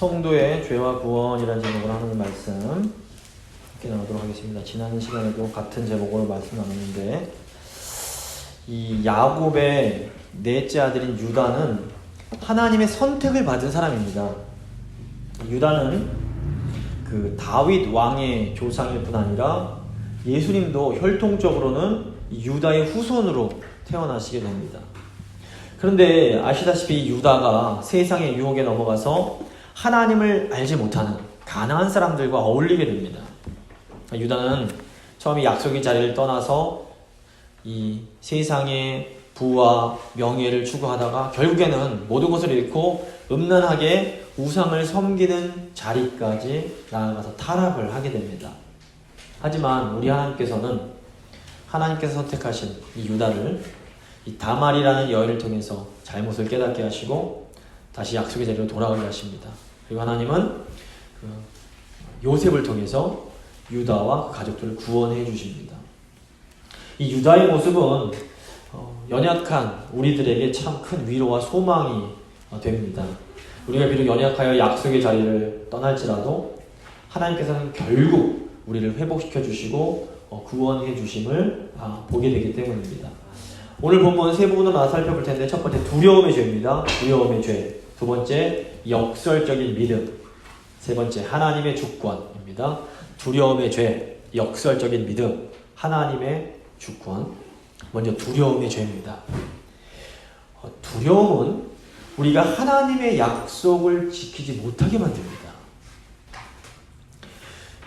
성도의 죄와 구원이라는 제목으로 하는 말씀 함께 나누도록 하겠습니다. 지난 시간에도 같은 제목으로 말씀 나눴는데, 이 야곱의 넷째 아들인 유다는 하나님의 선택을 받은 사람입니다. 유다는 그 다윗 왕의 조상일 뿐 아니라 예수님도 혈통적으로는 유다의 후손으로 태어나시게 됩니다. 그런데 아시다시피 유다가 세상의 유혹에 넘어가서 하나님을 알지 못하는 가나안 사람들과 어울리게 됩니다. 유다는 처음에 약속의 자리를 떠나서 이 세상의 부와 명예를 추구하다가 결국에는 모든 것을 잃고 음란하게 우상을 섬기는 자리까지 나아가서 타락을 하게 됩니다. 하지만 우리 하나님께서는 하나님께서 선택하신 이 유다를 이 다말이라는 여인을 통해서 잘못을 깨닫게 하시고 다시 약속의 자리로 돌아가게 하십니다. 그리고 하나님은 요셉을 통해서 유다와 그 가족들을 구원해 주십니다. 이 유다의 모습은 연약한 우리들에게 참 큰 위로와 소망이 됩니다. 우리가 비록 연약하여 약속의 자리를 떠날지라도 하나님께서는 결국 우리를 회복시켜 주시고 구원해 주심을 보게 되기 때문입니다. 오늘 본문 세 부분으로 살펴볼 텐데, 첫 번째 두려움의 죄입니다. 두려움의 죄. 두 번째 역설적인 믿음. 세 번째 하나님의 주권입니다. 두려움의 죄, 역설적인 믿음, 하나님의 주권. 먼저 두려움의 죄입니다. 두려움은 우리가 하나님의 약속을 지키지 못하게 만듭니다.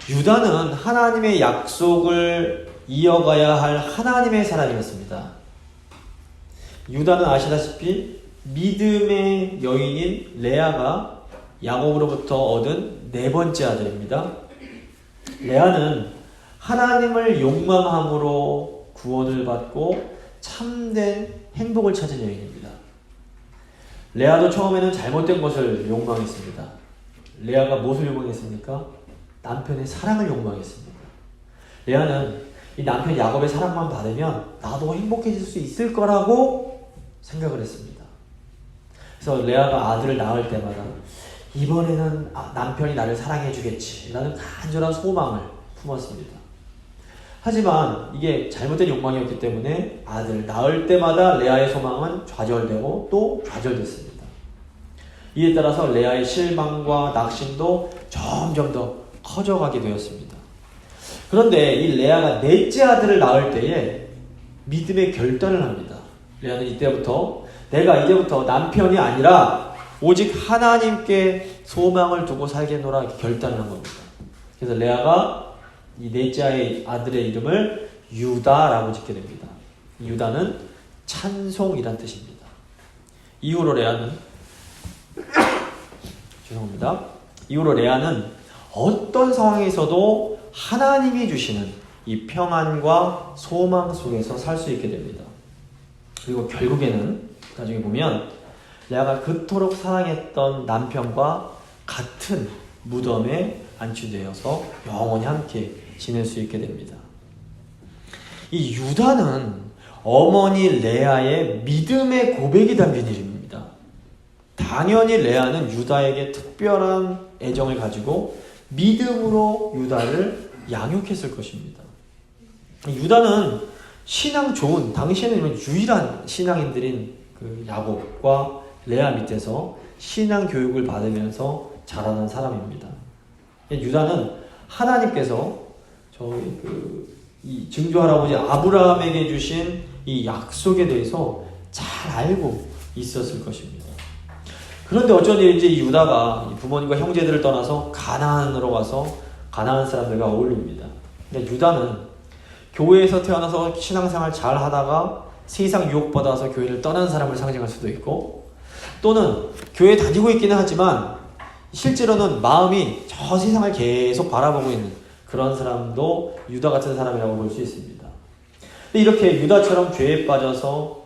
유다는 하나님의 약속을 이어가야 할 하나님의 사람이었습니다. 유다는 아시다시피 믿음의 여인인 레아가 야곱으로부터 얻은 네 번째 아들입니다. 레아는 하나님을 욕망함으로 구원을 받고 참된 행복을 찾은 여인입니다. 레아도 처음에는 잘못된 것을 욕망했습니다. 레아가 무엇을 욕망했습니까? 남편의 사랑을 욕망했습니다. 레아는 이 남편 야곱의 사랑만 받으면 나도 행복해질 수 있을 거라고 생각을 했습니다. 그래서 레아가 아들을 낳을 때마다 이번에는 남편이 나를 사랑해 주겠지 라는 간절한 소망을 품었습니다. 하지만 이게 잘못된 욕망이었기 때문에 아들을 낳을 때마다 레아의 소망은 좌절되고 또 좌절됐습니다. 이에 따라서 레아의 실망과 낙심도 점점 더 커져가게 되었습니다. 그런데 이 레아가 넷째 아들을 낳을 때에 믿음의 결단을 합니다. 레아는 이때부터 내가 이제부터 남편이 아니라 오직 하나님께 소망을 두고 살겠노라 이렇게 결단을 한 겁니다. 그래서 레아가 이 넷째 아들의 이름을 유다라고 짓게 됩니다. 유다는 찬송이란 뜻입니다. 이후로 레아는 이후로 레아는 어떤 상황에서도 하나님이 주시는 이 평안과 소망 속에서 살 수 있게 됩니다. 그리고 결국에는 나중에 보면 레아가 그토록 사랑했던 남편과 같은 무덤에 안치되어서 영원히 함께 지낼 수 있게 됩니다. 이 유다는 어머니 레아의 믿음의 고백이 담긴 이름입니다. 당연히 레아는 유다에게 특별한 애정을 가지고 믿음으로 유다를 양육했을 것입니다. 유다는 신앙 좋은, 당시에는 유일한 신앙인들인 그 야곱과 레아 밑에서 신앙 교육을 받으면서 자라난 사람입니다. 유다는 하나님께서 이 증조 할아버지 아브라함에게 주신 이 약속에 대해서 잘 알고 있었을 것입니다. 그런데 어쩐 일인지 이 유다가 부모님과 형제들을 떠나서 가나안으로 가서 가나안 사람들과 어울립니다. 근데 유다는 교회에서 태어나서 신앙생활 잘 하다가 세상 유혹받아서 교회를 떠난 사람을 상징할 수도 있고, 또는 교회에 다니고 있기는 하지만 실제로는 마음이 저 세상을 계속 바라보고 있는 그런 사람도 유다 같은 사람이라고 볼 수 있습니다. 이렇게 유다처럼 죄에 빠져서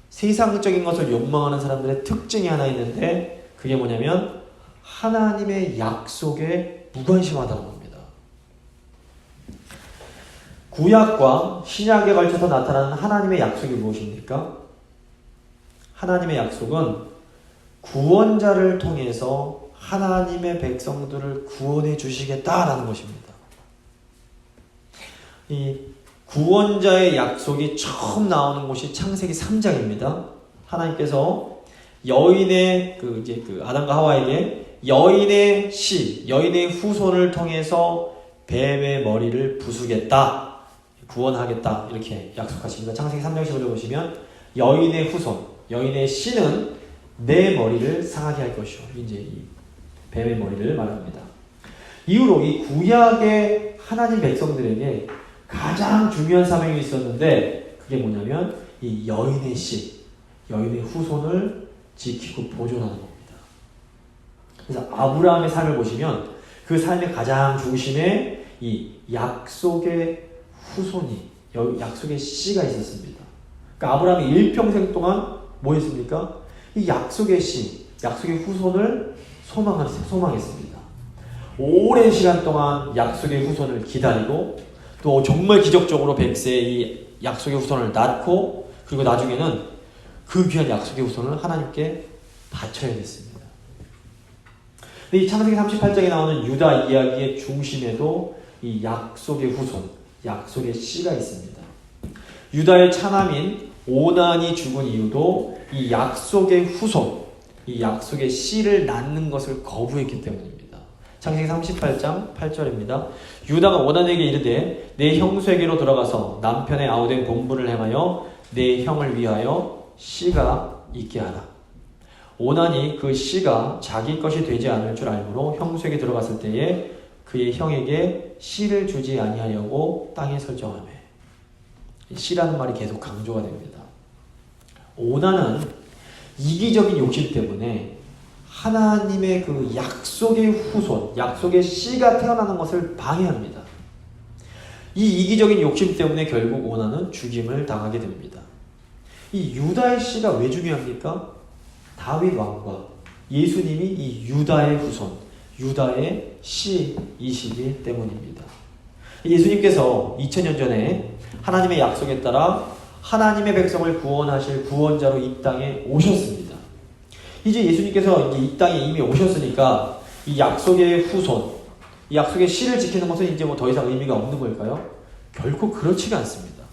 세상적인 것을 욕망하는 사람들의 특징이 하나 있는데, 그게 뭐냐면 하나님의 약속에 무관심하다는 겁니다. 구약과 신약에 걸쳐서 나타나는 하나님의 약속이 무엇입니까? 하나님의 약속은 구원자를 통해서 하나님의 백성들을 구원해 주시겠다라는 것입니다. 이 구원자의 약속이 처음 나오는 곳이 창세기 3장입니다. 하나님께서 여인의 아담과 하와에게 여인의 여인의 후손을 통해서 뱀의 머리를 부수겠다, 구원하겠다 이렇게 약속하십니다. 창세기 3장 15절 보시면 여인의 후손, 여인의 씨는 내 머리를 상하게 할 것이요. 이제 이 뱀의 머리를 말합니다. 이후로 이 구약의 하나님 백성들에게 가장 중요한 사명이 있었는데 그게 뭐냐면 이 여인의 씨, 여인의 후손을 지키고 보존하는 겁니다. 그래서 아브라함의 삶을 보시면 그 삶의 가장 중심에 이 약속의 후손이, 약속의 씨가 있었습니다. 그러니까 아브라함이 일평생 동안 뭐 했습니까? 이 약속의 씨, 약속의 후손을 소망했습니다. 오랜 시간 동안 약속의 후손을 기다리고 또 정말 기적적으로 100세에 이 약속의 후손을 낳고 그리고 나중에는 그 귀한 약속의 후손을 하나님께 바쳐야 됐습니다. 근데 이 창세기 38장에 나오는 유다 이야기의 중심에도 이 약속의 후손, 약속의 씨가 있습니다. 유다의 차남인 오난이 죽은 이유도 이 약속의 후손, 이 약속의 씨를 낳는 것을 거부했기 때문입니다. 창세기 38장 8절입니다. 유다가 오난에게 이르되 내 형수에게로 들어가서 남편의 아우된 본분을 행하여 내 형을 위하여 씨가 있게 하라. 오난이 그 씨가 자기 것이 되지 않을 줄 알므로 형수에게 들어갔을 때에 그의 형에게 씨를 주지 아니하려고 땅에 설정하며, 씨라는 말이 계속 강조가 됩니다. 오난은 이기적인 욕심 때문에 하나님의 그 약속의 후손, 약속의 씨가 태어나는 것을 방해합니다. 이 이기적인 욕심 때문에 결국 오난은 죽임을 당하게 됩니다. 이 유다의 씨가 왜 중요합니까? 다윗 왕과 예수님이 이 유다의 후손, 유다의 씨이시기 때문입니다. 예수님께서 2000년 전에 하나님의 약속에 따라 하나님의 백성을 구원하실 구원자로 이 땅에 오셨습니다. 이제 예수님께서 이 땅에 이미 오셨으니까 이 약속의 후손, 이 약속의 씨를 지키는 것은 이제 뭐 더 이상 의미가 없는 걸까요? 결코 그렇지가 않습니다.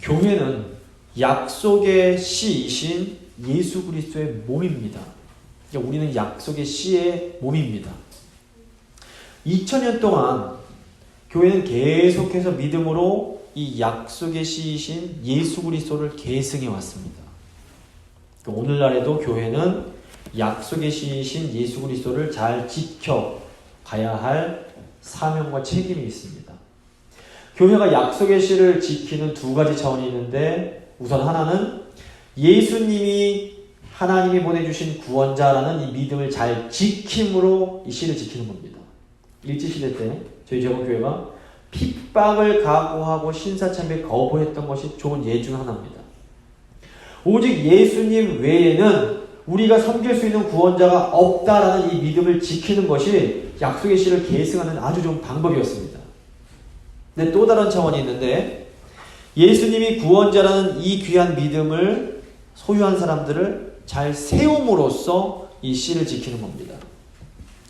교회는 약속의 씨이신 예수 그리스도의 몸입니다. 그러니까 우리는 약속의 씨의 몸입니다. 2000년 동안 교회는 계속해서 믿음으로 이 약속의 씨이신 예수 그리스도를 계승해 왔습니다. 오늘날에도 교회는 약속의 씨이신 예수 그리스도를 잘 지켜가야 할 사명과 책임이 있습니다. 교회가 약속의 씨를 지키는 두 가지 차원이 있는데, 우선 하나는 예수님이 하나님이 보내주신 구원자라는 이 믿음을 잘 지킴으로 이 씨를 지키는 겁니다. 일제시대 때 저희 제목교회가 핍박을 각오하고 신사참배 거부했던 것이 좋은 예 중 하나입니다. 오직 예수님 외에는 우리가 섬길 수 있는 구원자가 없다라는 이 믿음을 지키는 것이 약속의 씨를 계승하는 아주 좋은 방법이었습니다. 근데 또 다른 차원이 있는데, 예수님이 구원자라는 이 귀한 믿음을 소유한 사람들을 잘 세움으로써 이 씨를 지키는 겁니다.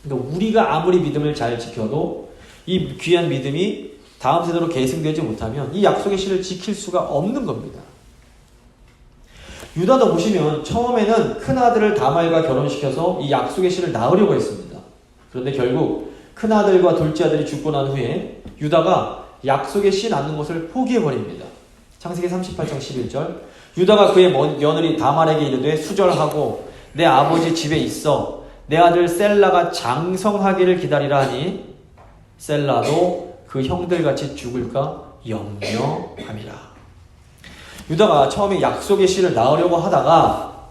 그러니까 우리가 아무리 믿음을 잘 지켜도 이 귀한 믿음이 다음 세대로 계승되지 못하면 이 약속의 씨를 지킬 수가 없는 겁니다. 유다도 보시면 처음에는 큰아들을 다말과 결혼시켜서 이 약속의 씨를 낳으려고 했습니다. 그런데 결국 큰아들과 둘째 아들이 죽고 난 후에 유다가 약속의 씨 낳는 것을 포기해버립니다. 창세기 38장 11절, 유다가 그의 며느리 다말에게 이르되 수절하고 내 아버지 집에 있어 내 아들 셀라가 장성하기를 기다리라 하니 셀라도 그 형들같이 죽을까 염려함이라. 유다가 처음에 약속의 씨를 낳으려고 하다가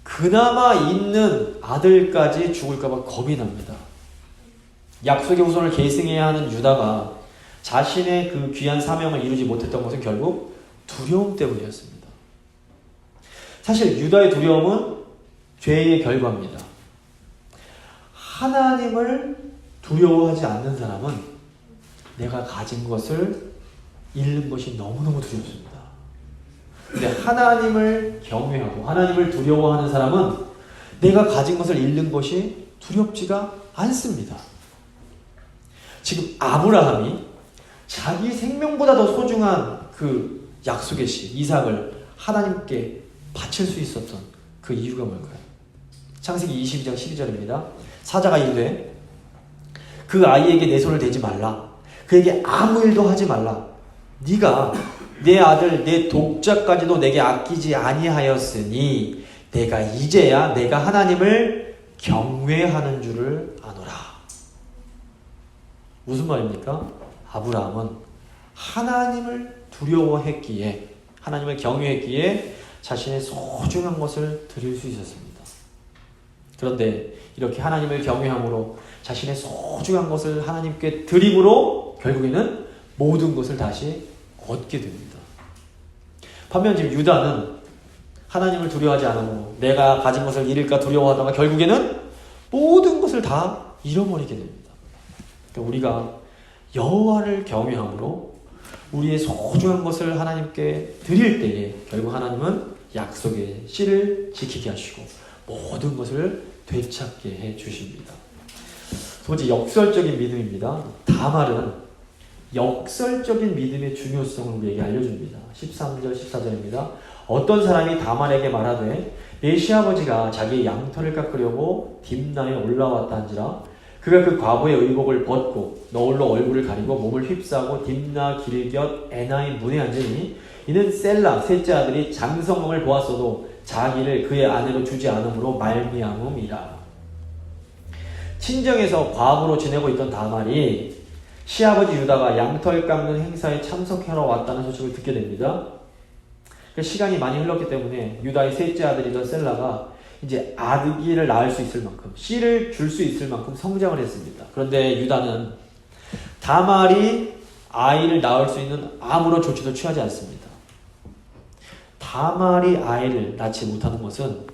그나마 있는 아들까지 죽을까 봐 겁이 납니다. 약속의 후손을 계승해야 하는 유다가 자신의 그 귀한 사명을 이루지 못했던 것은 결국 두려움 때문이었습니다. 사실 유다의 두려움은 죄의 결과입니다. 하나님을 두려워하지 않는 사람은 내가 가진 것을 잃는 것이 너무너무 두렵습니다. 근데 하나님을 경외하고 하나님을 두려워하는 사람은 내가 가진 것을 잃는 것이 두렵지가 않습니다. 지금 아브라함이 자기 생명보다 더 소중한 그 약속의 씨 이삭을 하나님께 바칠 수 있었던 그 이유가 뭘까요? 창세기 22장 12절입니다. 사자가 이르되 그 아이에게 내 손을 대지 말라. 그에게 아무 일도 하지 말라. 네가 내 아들 내 독자까지도 내게 아끼지 아니하였으니 내가 이제야 내가 하나님을 경외하는 줄을 아노라. 무슨 말입니까? 아브라함은 하나님을 두려워했기에 하나님을 경외했기에 자신의 소중한 것을 드릴 수 있었습니다. 그런데 이렇게 하나님을 경외함으로 자신의 소중한 것을 하나님께 드림으로 결국에는 모든 것을 다시 얻게 됩니다. 반면 지금 유다는 하나님을 두려워하지 않으므로 내가 가진 것을 잃을까 두려워하다가 결국에는 모든 것을 다 잃어버리게 됩니다. 그러니까 우리가 여호와를 경외함으로 우리의 소중한 것을 하나님께 드릴 때에 결국 하나님은 약속의 씨를 지키게 하시고 모든 것을 되찾게 해 주십니다. 두 번째, 역설적인 믿음입니다. 다말은 역설적인 믿음의 중요성을 우리에게 알려줍니다. 13절 14절입니다. 어떤 사람이 다말에게 말하되 내 시아버지가 자기의 양털을 깎으려고 딥나에 올라왔다 한지라 그가 그 과부의 의복을 벗고 너울로 얼굴을 가리고 몸을 휩싸고 딥나 길곁 에나의 문에 앉으니 이는 셀라 셋째 아들이 장성함을 보았어도 자기를 그의 아내로 주지 않음으로 말미암음이라. 친정에서 과부로 지내고 있던 다말이 시아버지 유다가 양털 깎는 행사에 참석하러 왔다는 소식을 듣게 됩니다. 시간이 많이 흘렀기 때문에 유다의 셋째 아들이던 셀라가 이제 아기를 낳을 수 있을 만큼 씨를 줄 수 있을 만큼 성장을 했습니다. 그런데 유다는 다말이 아이를 낳을 수 있는 아무런 조치도 취하지 않습니다. 다말이 아이를 낳지 못하는 것은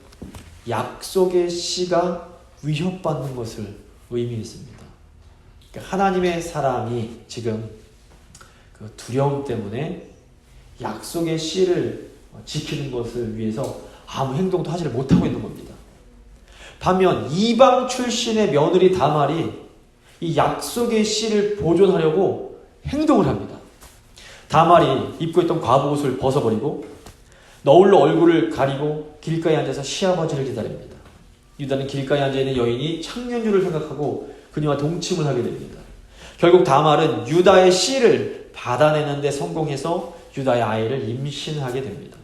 약속의 씨가 위협받는 것을 의미했습니다. 그러니까 하나님의 사람이 지금 그 두려움 때문에 약속의 씨를 지키는 것을 위해서 아무 행동도 하지를 못하고 있는 겁니다. 반면 이방 출신의 며느리 다말이 이 약속의 씨를 보존하려고 행동을 합니다. 다말이 입고 있던 과부 옷을 벗어버리고 너울로 얼굴을 가리고 길가에 앉아서 시아버지를 기다립니다. 유다는 길가에 앉아있는 여인이 창년주를 생각하고 그녀와 동침을 하게 됩니다. 결국 다말은 유다의 씨를 받아내는 데 성공해서 유다의 아이를 임신하게 됩니다.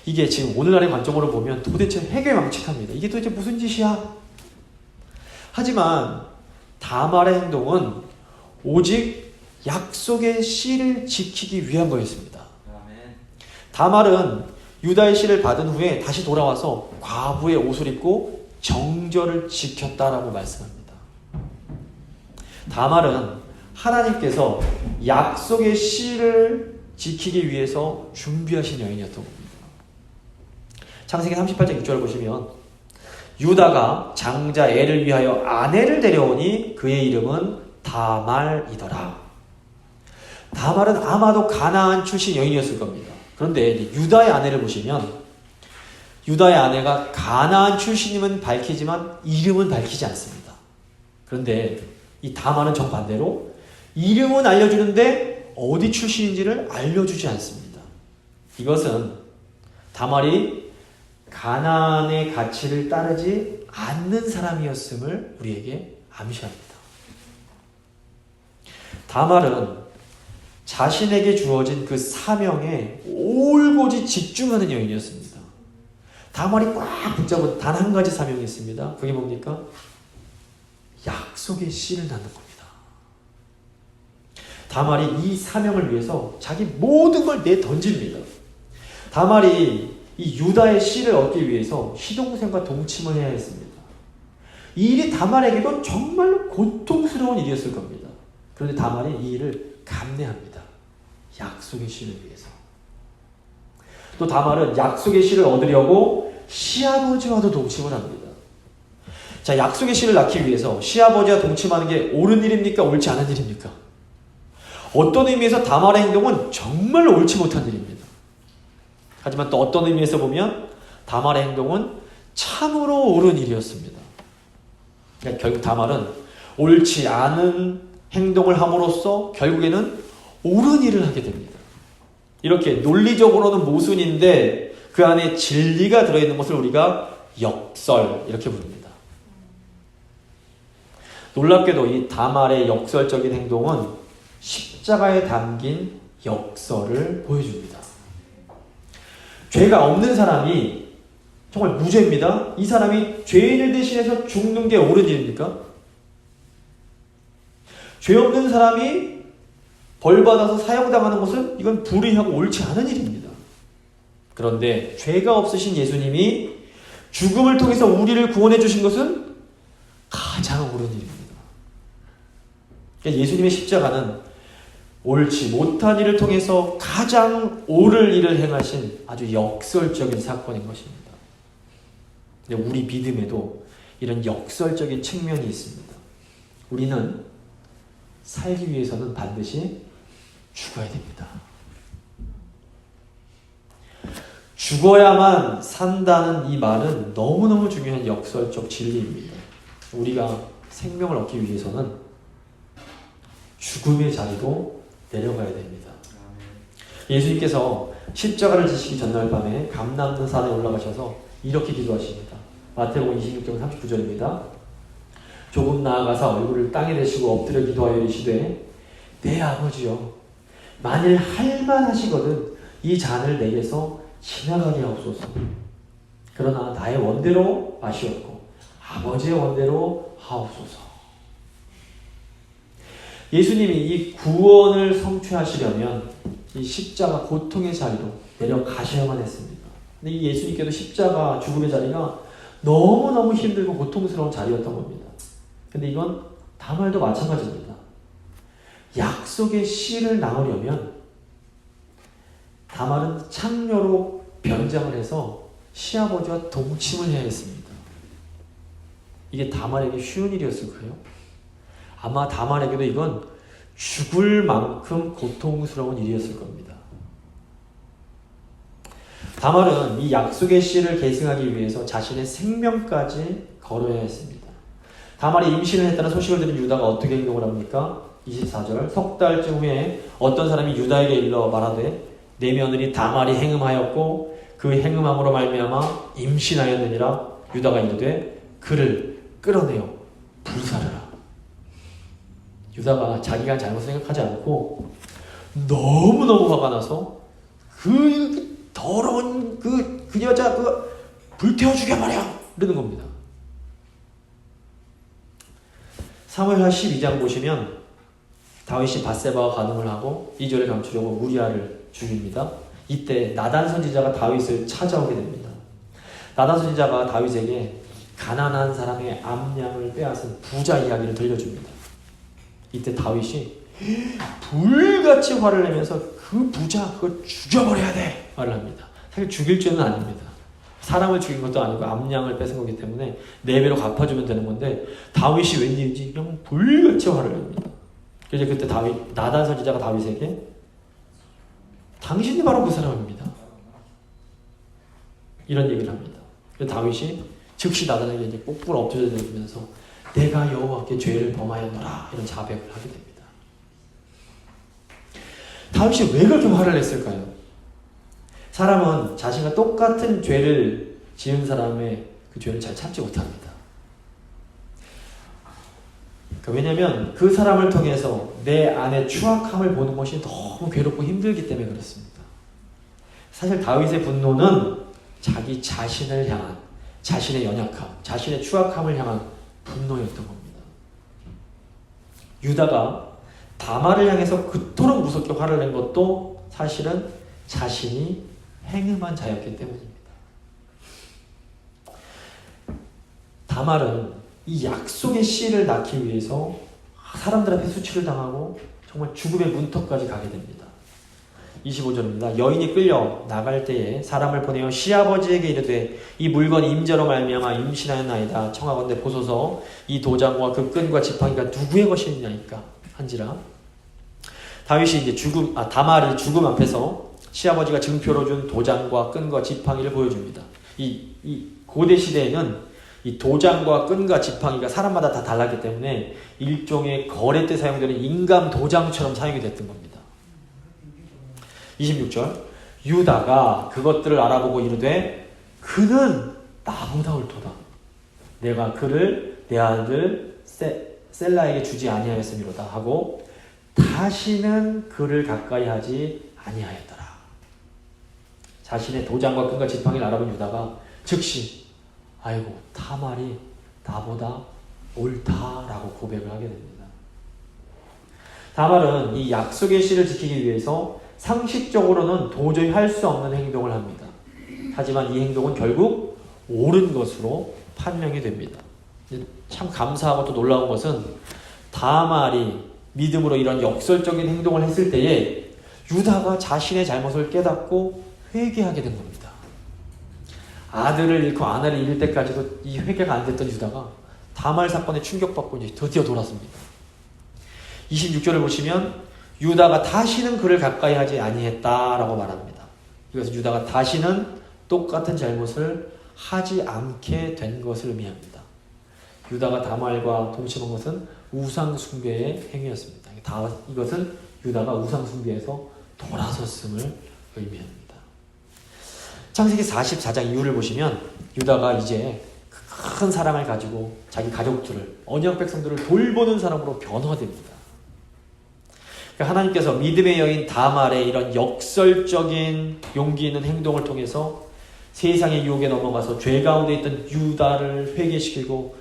이게 지금 오늘날의 관점으로 보면 도대체 해괴망측합니다. 이게 도대체 무슨 짓이야? 하지만 다말의 행동은 오직 약속의 씨를 지키기 위한 거였습니다. 다말은 유다의 씨를 받은 후에 다시 돌아와서 과부의 옷을 입고 정절을 지켰다라고 말씀합니다. 다말은 하나님께서 약속의 씨를 지키기 위해서 준비하신 여인이었던 겁니다. 창세기 38장 6절을 보시면 유다가 장자 엘을 위하여 아내를 데려오니 그의 이름은 다말이더라. 다말은 아마도 가나안 출신 여인이었을 겁니다. 그런데 유다의 아내를 보시면 유다의 아내가 가나안 출신임은 밝히지만 이름은 밝히지 않습니다. 그런데 이 다말은 정반대로 이름은 알려주는데 어디 출신인지를 알려주지 않습니다. 이것은 다말이 가나안의 가치를 따르지 않는 사람이었음을 우리에게 암시합니다. 다말은 자신에게 주어진 그 사명에 올고지 집중하는 여인이었습니다. 다말이 꽉 붙잡은 단 한 가지 사명이 있습니다. 그게 뭡니까? 약속의 씨를 낳는 겁니다. 다말이 이 사명을 위해서 자기 모든 걸 내던집니다. 다말이 이 유다의 씨를 얻기 위해서 시동생과 동침을 해야 했습니다. 이 일이 다말에게도 정말로 고통스러운 일이었을 겁니다. 그런데 다말이 이 일을 감내합니다. 약속의 씨를 위해서. 또 다말은 약속의 씨를 얻으려고 시아버지와도 동침을 합니다. 자, 약속의 씨를 낳기 위해서 시아버지와 동침하는 게 옳은 일입니까? 옳지 않은 일입니까? 어떤 의미에서 다말의 행동은 정말로 옳지 못한 일입니다. 하지만 또 어떤 의미에서 보면 다말의 행동은 참으로 옳은 일이었습니다. 그러니까 결국 다말은 옳지 않은 행동을 함으로써 결국에는 옳은 일을 하게 됩니다. 이렇게 논리적으로는 모순인데 그 안에 진리가 들어있는 것을 우리가 역설 이렇게 부릅니다. 놀랍게도 이 다말의 역설적인 행동은 십자가에 담긴 역설을 보여줍니다. 죄가 없는 사람이 정말 무죄입니다. 이 사람이 죄인을 대신해서 죽는 게 옳은 일입니까? 죄 없는 사람이 벌받아서 사형당하는 것은 이건 불의하고 옳지 않은 일입니다. 그런데 죄가 없으신 예수님이 죽음을 통해서 우리를 구원해 주신 것은 가장 옳은 일입니다. 그러니까 예수님의 십자가는 옳지 못한 일을 통해서 가장 옳을 일을 행하신 아주 역설적인 사건인 것입니다. 근데 우리 믿음에도 이런 역설적인 측면이 있습니다. 우리는 살기 위해서는 반드시 죽어야 됩니다. 죽어야만 산다는 이 말은 너무너무 중요한 역설적 진리입니다. 우리가 생명을 얻기 위해서는 죽음의 자리로 내려가야 됩니다. 예수님께서 십자가를 지시기 전날 밤에 감람산 산에 올라가셔서 이렇게 기도하십니다. 마태복음 26장 39절입니다. 조금 나아가서 얼굴을 땅에 대시고 엎드려 기도하여 이르시되 내 아버지여 만일 할만하시거든 이 잔을 내게서 지나가게 하옵소서. 그러나 나의 원대로 마시옵고 아버지의 원대로 하옵소서. 예수님이 이 구원을 성취하시려면 이 십자가 고통의 자리로 내려가셔야만 했습니다. 근데 이 예수님께도 십자가 죽음의 자리가 너무너무 힘들고 고통스러운 자리였던 겁니다. 근데 이건 다말도 마찬가지입니다. 약속의 씨를 낳으려면 다말은 창녀로 변장을 해서 시아버지와 동침을 해야 했습니다. 이게 다말에게 쉬운 일이었을까요? 아마 다말에게도 이건 죽을 만큼 고통스러운 일이었을 겁니다. 다말은 이 약속의 씨를 계승하기 위해서 자신의 생명까지 걸어야 했습니다. 다말이 임신을 했다는 소식을 들은 유다가 어떻게 행동을 합니까? 24절 석 달쯤 후에 어떤 사람이 유다에게 일러 말하되 내 며느리 다말이 행음하였고 그 행음함으로 말미암아 임신하였느니라. 유다가 이르되 그를 끌어내어 불사르라. 유다가 자기가 잘못 생각하지 않고 너무너무 화가 나서 그 더러운 그 여자 불태워 죽여버려 이러는 겁니다. 사무엘하 12장 보시면 다윗이 밧세바와 간음을 하고 이절을 감추려고 무리아를 죽입니다. 이때 나단 선지자가 다윗을 찾아오게 됩니다. 나단 선지자가 다윗에게 가난한 사람의 암양을 빼앗은 부자 이야기를 들려줍니다. 이때 다윗이 불같이 화를 내면서 그 부자 그거 죽여버려야 돼 말을 합니다. 사실 죽일 죄는 아닙니다. 사람을 죽인 것도 아니고 암양을 뺏은 거기 때문에 4배로 갚아주면 되는 건데 다윗이 웬일인지 그냥 불같이 화를 냅니다. 그래서 그때 나단 선지자가 다윗에게 당신이 바로 그 사람입니다 이런 얘기를 합니다. 그래서 다윗이 즉시 나단에게 이제 뽁뽁 엎드려들면서 내가 여호와께 죄를 범하였노라 이런 자백을 하게 됩니다. 다윗이 왜 그렇게 화를 냈을까요? 사람은 자신과 똑같은 죄를 지은 사람의 그 죄를 잘 참지 못합니다. 왜냐하면 그 사람을 통해서 내 안에 추악함을 보는 것이 너무 괴롭고 힘들기 때문에 그렇습니다. 사실 다윗의 분노는 자기 자신을 향한 자신의 연약함, 자신의 추악함을 향한 분노였던 겁니다. 유다가 다말을 향해서 그토록 무섭게 화를 낸 것도 사실은 자신이 행음한 자였기 때문입니다. 다말은 이 약속의 씨를 낳기 위해서 사람들 앞에 수치를 당하고 정말 죽음의 문턱까지 가게 됩니다. 25절입니다. 여인이 끌려 나갈 때에 사람을 보내어 시아버지에게 이르되 이 물건이 임자로 말미암아 임신하였나이다. 청하건대 보소서 이 도장과 그 끈과 지팡이가 누구의 것이냐니까 한지라. 다윗이 이제 다말이 죽음 앞에서 시아버지가 증표로 준 도장과 끈과 지팡이를 보여줍니다. 이 고대 시대에는 이 도장과 끈과 지팡이가 사람마다 다 달랐기 때문에 일종의 거래 때 사용되는 인감 도장처럼 사용이 됐던 겁니다. 26절 유다가 그것들을 알아보고 이르되 그는 나보다 옳도다. 내가 그를 내 아들 셀라에게 주지 아니하였음이로다 하고 다시는 그를 가까이 하지 아니하였더라. 자신의 도장과 끈과 지팡이를 알아본 유다가 즉시 아이고 타말이 나보다 옳다라고 고백을 하게 됩니다. 타말은 이 약속의 씨를 지키기 위해서 상식적으로는 도저히 할 수 없는 행동을 합니다. 하지만 이 행동은 결국 옳은 것으로 판명이 됩니다. 참 감사하고 또 놀라운 것은 다말이 믿음으로 이런 역설적인 행동을 했을 때에 유다가 자신의 잘못을 깨닫고 회개하게 된 겁니다. 아들을 잃고 아내를 잃을 때까지도 이 회개가 안 됐던 유다가 다말 사건에 충격받고 이제 드디어 돌았습니다. 26절을 보시면 유다가 다시는 그를 가까이 하지 아니했다라고 말합니다. 이것은 유다가 다시는 똑같은 잘못을 하지 않게 된 것을 의미합니다. 유다가 다말과 동침한 것은 우상 숭배의 행위였습니다. 이것은 유다가 우상 숭배에서 돌아섰음을 의미합니다. 창세기 44장 이후를 보시면 유다가 이제 큰 사랑을 가지고 자기 가족들을 언약 백성들을 돌보는 사람으로 변화됩니다. 그러니까 하나님께서 믿음의 여인 다말의 이런 역설적인 용기 있는 행동을 통해서 세상의 유혹에 넘어가서 죄 가운데 있던 유다를 회개시키고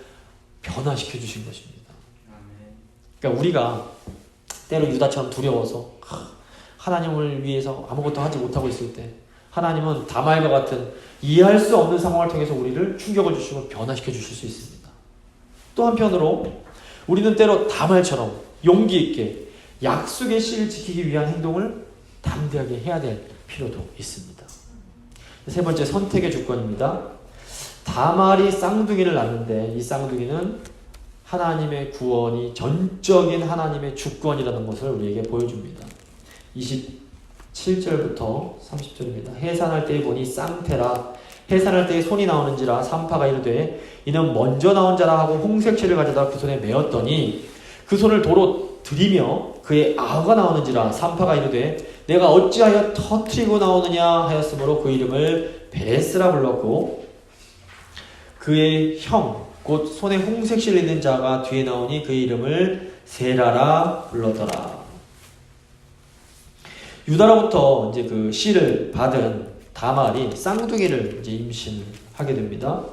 변화시켜 주신 것입니다. 그러니까 우리가 때로 유다처럼 두려워서 하나님을 위해서 아무것도 하지 못하고 있을 때 하나님은 다말과 같은 이해할 수 없는 상황을 통해서 우리를 충격을 주시고 변화시켜 주실 수 있습니다. 또 한편으로 우리는 때로 다말처럼 용기 있게 약속의 씨를 지키기 위한 행동을 담대하게 해야 될 필요도 있습니다. 세 번째, 선택의 주권입니다. 다말이 쌍둥이를 낳는데 이 쌍둥이는 하나님의 구원이 전적인 하나님의 주권이라는 것을 우리에게 보여줍니다. 27절부터 30절입니다. 해산할 때에 보니 쌍태라 해산할 때에 손이 나오는지라 산파가 이르되 이는 먼저 나온 자라 하고 홍색채를 가져다 그 손에 메었더니 그 손을 도로 들이며 그의 아우가 나오는지라 산파가 이르되 내가 어찌하여 터트리고 나오느냐 하였으므로 그 이름을 베레스라 불렀고 그의 형 곧 손에 홍색실 있는 자가 뒤에 나오니 그 이름을 세라라 불렀더라. 유다로부터 이제 그 씨를 받은 다말이 쌍둥이를 이제 임신하게 됩니다.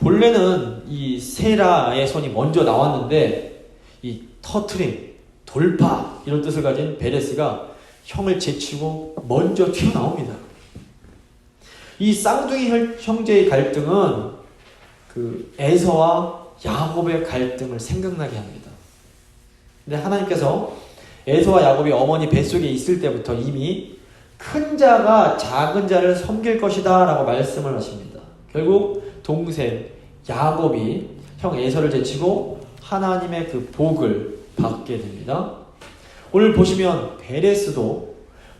본래는 이 세라의 손이 먼저 나왔는데 이 터트림, 돌파 이런 뜻을 가진 베레스가 형을 제치고 먼저 튀어나옵니다. 이 쌍둥이 형제의 갈등은 그 에서와 야곱의 갈등을 생각나게 합니다. 근데 하나님께서 에서와 야곱이 어머니 뱃속에 있을 때부터 이미 큰 자가 작은 자를 섬길 것이다 라고 말씀을 하십니다. 결국 동생 야곱이 형 에서를 제치고 하나님의 그 복을 받게 됩니다. 오늘 보시면 베레스도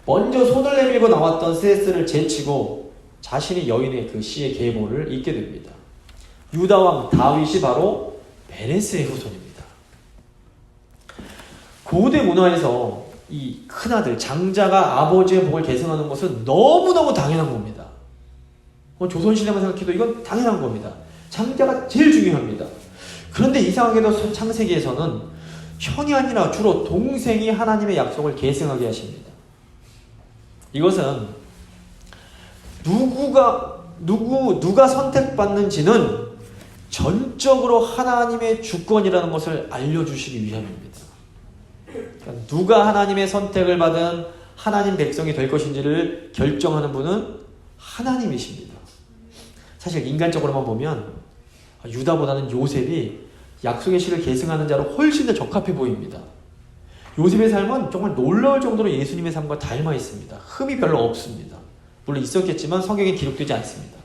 먼저 손을 내밀고 나왔던 세스를 제치고 자신이 여인의 그 씨의 계보를 잇게 됩니다. 유다왕 다윗이 바로 베레스의 후손입니다. 고대 문화에서 이 큰아들, 장자가 아버지의 복을 계승하는 것은 너무너무 당연한 겁니다. 조선시대만 생각해도 이건 당연한 겁니다. 장자가 제일 중요합니다. 그런데 이상하게도 창세기에서는 형이 아니라 주로 동생이 하나님의 약속을 계승하게 하십니다. 이것은 누가 선택받는지는 전적으로 하나님의 주권이라는 것을 알려주시기 위함입니다. 그러니까 누가 하나님의 선택을 받은 하나님 백성이 될 것인지를 결정하는 분은 하나님이십니다. 사실 인간적으로만 보면 유다보다는 요셉이 약속의 씨를 계승하는 자로 훨씬 더 적합해 보입니다. 요셉의 삶은 정말 놀라울 정도로 예수님의 삶과 닮아 있습니다. 흠이 별로 없습니다. 물론 있었겠지만 성경에 기록되지 않습니다.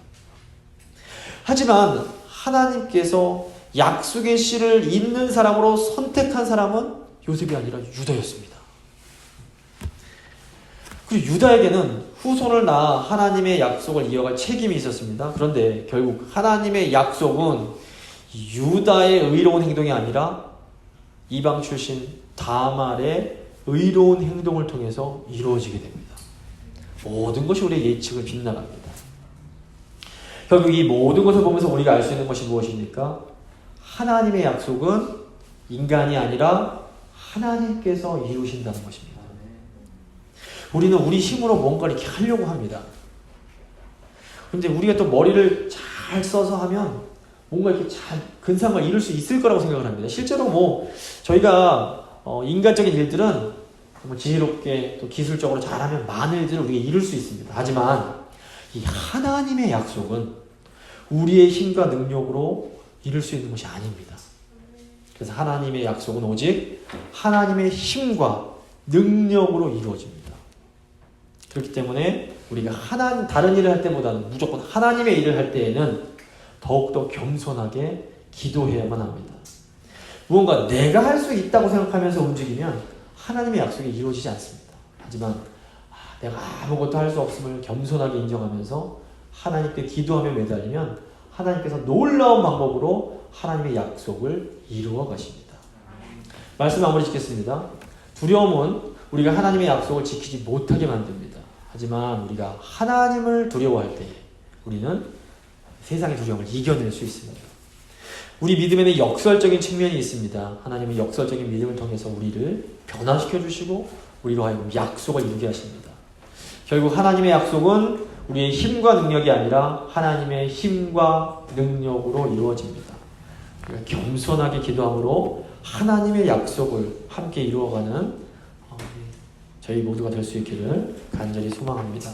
하지만 하나님께서 약속의 씨를 잇는 사람으로 선택한 사람은 요셉이 아니라 유다였습니다. 그리고 유다에게는 후손을 낳아 하나님의 약속을 이어갈 책임이 있었습니다. 그런데 결국 하나님의 약속은 유다의 의로운 행동이 아니라 이방 출신 다말의 의로운 행동을 통해서 이루어지게 됩니다. 모든 것이 우리의 예측을 빗나갑니다. 결국 이 모든 것을 보면서 우리가 알 수 있는 것이 무엇입니까? 하나님의 약속은 인간이 아니라 하나님께서 이루신다는 것입니다. 우리는 우리 힘으로 뭔가 이렇게 하려고 합니다. 근데 우리가 또 머리를 잘 써서 하면 뭔가 이렇게 잘 근사한 이룰 수 있을 거라고 생각을 합니다. 실제로 뭐 저희가 인간적인 일들은 지혜롭게 또 기술적으로 잘하면 많은 일들을 우리가 이룰 수 있습니다. 하지만 이 하나님의 약속은 우리의 힘과 능력으로 이룰 수 있는 것이 아닙니다. 그래서 하나님의 약속은 오직 하나님의 힘과 능력으로 이루어집니다. 그렇기 때문에 우리가 다른 일을 할 때보다는 무조건 하나님의 일을 할 때에는 더욱더 겸손하게 기도해야만 합니다. 무언가 내가 할 수 있다고 생각하면서 움직이면 하나님의 약속이 이루어지지 않습니다. 하지만 내가 아무것도 할 수 없음을 겸손하게 인정하면서 하나님께 기도하며 매달리면 하나님께서 놀라운 방법으로 하나님의 약속을 이루어 가십니다. 말씀 마무리 짓겠습니다. 두려움은 우리가 하나님의 약속을 지키지 못하게 만듭니다. 하지만 우리가 하나님을 두려워할 때 우리는 세상의 두려움을 이겨낼 수 있습니다. 우리 믿음에는 역설적인 측면이 있습니다. 하나님은 역설적인 믿음을 통해서 우리를 변화시켜 주시고 우리로 하여금 약속을 이루게 하십니다. 결국 하나님의 약속은 우리의 힘과 능력이 아니라 하나님의 힘과 능력으로 이루어집니다. 우리가 겸손하게 기도함으로 하나님의 약속을 함께 이루어가는 저희 모두가 될 수 있기를 간절히 소망합니다.